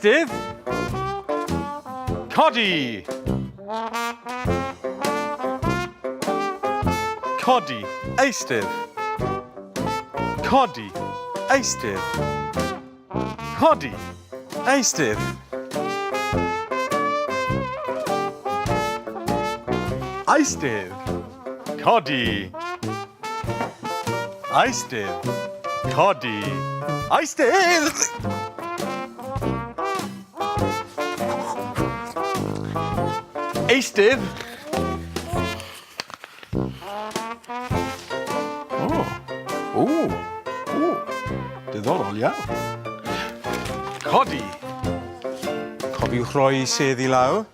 Eisteddfod. Codi. Codi. Eisteddfod. Codi. Eisteddfod. Codi. Eisteddfod. Eisteddfod. Codi. Eisteddfod. Codi. Eisteddfod. Eisteddfod. Diddorol iawn. Codi. Cofiwch roi sedd i lawr.